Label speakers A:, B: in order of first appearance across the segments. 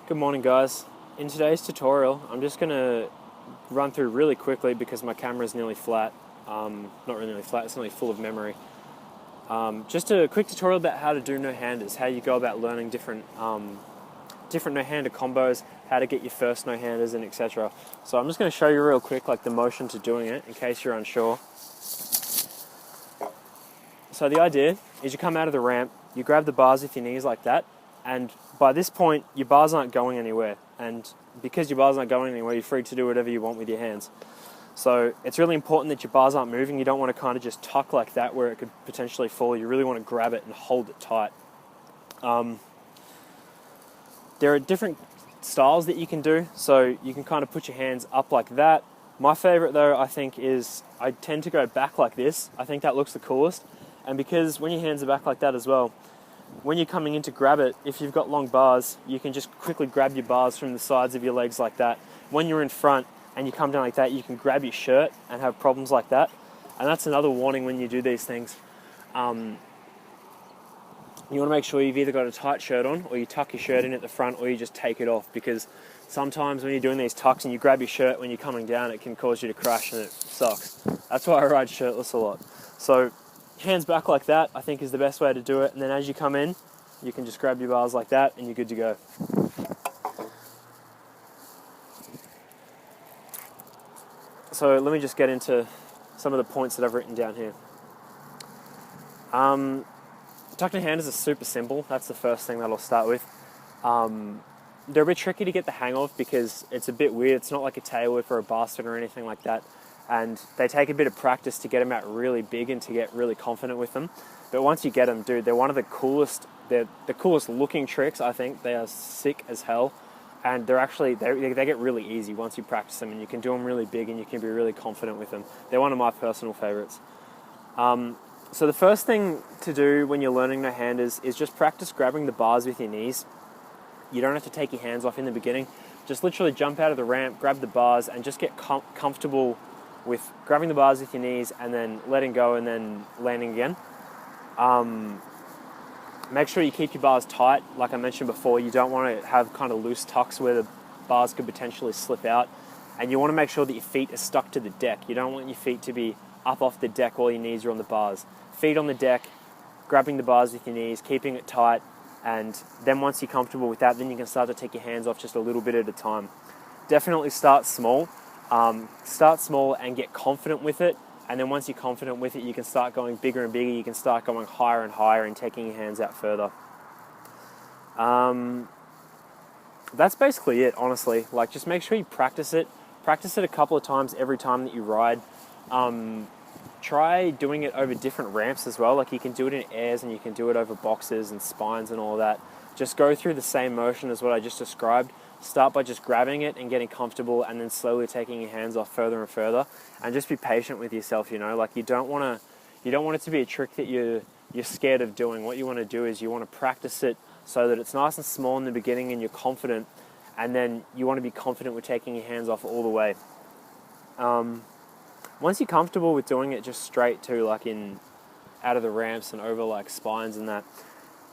A: Good morning, guys. In today's tutorial, I'm just going to run through really quickly because my camera is nearly flat. Not really nearly flat, it's nearly full of memory. Just a quick tutorial about how to do no-handers, how you go about learning different no-hander combos, how to get your first no-handers, and etc. So I'm just going to show you real quick like the motion to doing it in case you're unsure. So the idea is you come out of the ramp, you grab the bars with your knees like that, and by this point, your bars aren't going anywhere. And because your bars aren't going anywhere, you're free to do whatever you want with your hands. So it's really important that your bars aren't moving. You don't want to kind of just tuck like that where it could potentially fall. You really want to grab it and hold it tight. There are different styles that you can do. So you can kind of put your hands up like that. My favorite though, I think, is I tend to go back like this. I think that looks the coolest. And because when your hands are back like that as well, when you're coming in to grab it, if you've got long bars, you can just quickly grab your bars from the sides of your legs like that. When you're in front and you come down like that, you can grab your shirt and have problems like that. And that's another warning when you do these things. You want to make sure you've either got a tight shirt on, or you tuck your shirt in at the front, or you just take it off, because sometimes when you're doing these tucks and you grab your shirt when you're coming down, it can cause you to crash and it sucks. That's why I ride shirtless a lot. So hands back like that, I think, is the best way to do it. And then as you come in, you can just grab your bars like that and you're good to go. So let me just get into some of the points that I've written down here. Tuck no-handers are super simple. That's the first thing that I'll start with. They're a bit tricky to get the hang of because it's a bit weird. It's not like a tail whip or a bar spin or anything like that. And they take a bit of practice to get them out really big and to get really confident with them. But once you get them, dude, they're one of the coolest, they're the coolest looking tricks, I think. They are sick as hell. And they're actually, they get really easy once you practice them, and you can do them really big and you can be really confident with them. They're one of my personal favorites. So the first thing to do when you're learning no-handers is just practice grabbing the bars with your knees. You don't have to take your hands off in the beginning. Just literally jump out of the ramp, grab the bars, and just get comfortable with grabbing the bars with your knees and then letting go and then landing again. Make sure you keep your bars tight. Like I mentioned before, you don't want to have kind of loose tucks where the bars could potentially slip out. And you want to make sure that your feet are stuck to the deck. You don't want your feet to be up off the deck while your knees are on the bars. Feet on the deck, grabbing the bars with your knees, keeping it tight. And then once you're comfortable with that, then you can start to take your hands off just a little bit at a time. Definitely start small. Start small and get confident with it, and then once you're confident with it, you can start going bigger and bigger. You can start going higher and higher and taking your hands out further. That's basically it, honestly. Like, just make sure you practice it a couple of times every time that you ride. Try doing it over different ramps as well. Like, you can do it in airs and you can do it over boxes and spines and all that. Just go through the same motion as what I just described. Start by just grabbing it and getting comfortable, and then slowly taking your hands off further and further. And just be patient with yourself, you know. Like, you don't want it to be a trick that you're scared of doing. What you want to do is you want to practice it so that it's nice and small in the beginning and you're confident, and then you want to be confident with taking your hands off all the way. Once you're comfortable with doing it just straight to, like, out of the ramps and over like spines and that,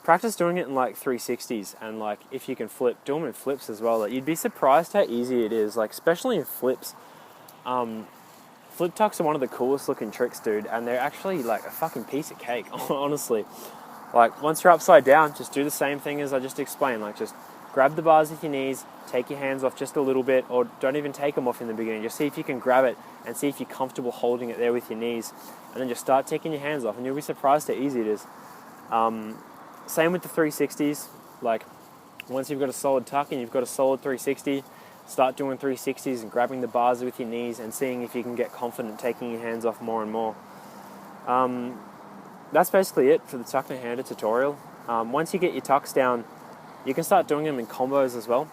A: practice doing it in like 360s, and like if you can flip, do them in flips as well. Like, you'd be surprised how easy it is, like especially in flips. Flip tucks are one of the coolest looking tricks, dude, and they're actually like a fucking piece of cake, honestly. Like, once you're upside down, just do the same thing as I just explained. Like, just grab the bars with your knees, take your hands off just a little bit, or don't even take them off in the beginning. Just see if you can grab it and see if you're comfortable holding it there with your knees, and then just start taking your hands off, and you'll be surprised how easy it is. Same with the 360s. Like, once you've got a solid tuck and you've got a solid 360, start doing 360s and grabbing the bars with your knees and seeing if you can get confident taking your hands off more and more. That's basically it for the tuck no-hander tutorial. Once you get your tucks down, you can start doing them in combos as well.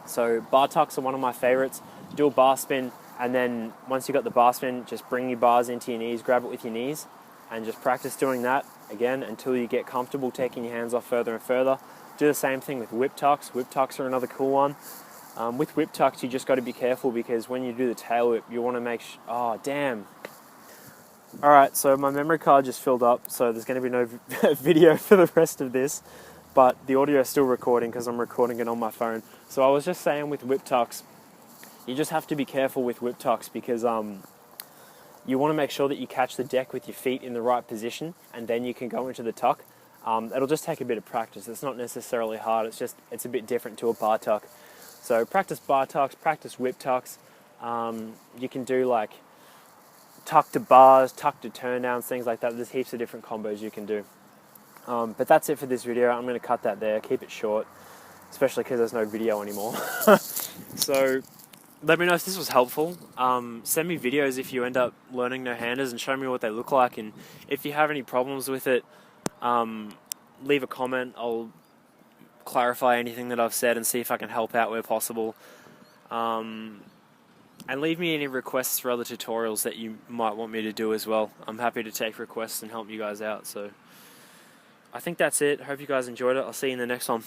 A: So bar tucks are one of my favorites. Do a bar spin, and then once you've got the bar spin, just bring your bars into your knees, grab it with your knees, and just practice doing that again until you get comfortable taking your hands off further and further. Do the same thing with whip tucks. Whip tucks are another cool one. With whip tucks, you just got to be careful, because when you do the tail whip, you want to make oh, damn. Alright, so my memory card just filled up, so there's going to be no video for the rest of this. but the audio is still recording because I'm recording it on my phone. So I was just saying with whip tucks, you just have to be careful with whip tucks because you want to make sure that you catch the deck with your feet in the right position, and then you can go into the tuck. It'll just take a bit of practice. It's not necessarily hard. It's a bit different to a bar tuck. So practice bar tucks, practice whip tucks. You can do like tuck to bars, tuck to turn downs, things like that. There's heaps of different combos you can do. But that's it for this video. I'm going to cut that there, keep it short, especially because there's no video anymore. So let me know if this was helpful. Send me videos if you end up learning no-handers and show me what they look like. And if you have any problems with it, leave a comment. I'll clarify anything that I've said and see if I can help out where possible. And leave me any requests for other tutorials that you might want me to do as well. I'm happy to take requests and help you guys out. So I think that's it. Hope you guys enjoyed it. I'll see you in the next one.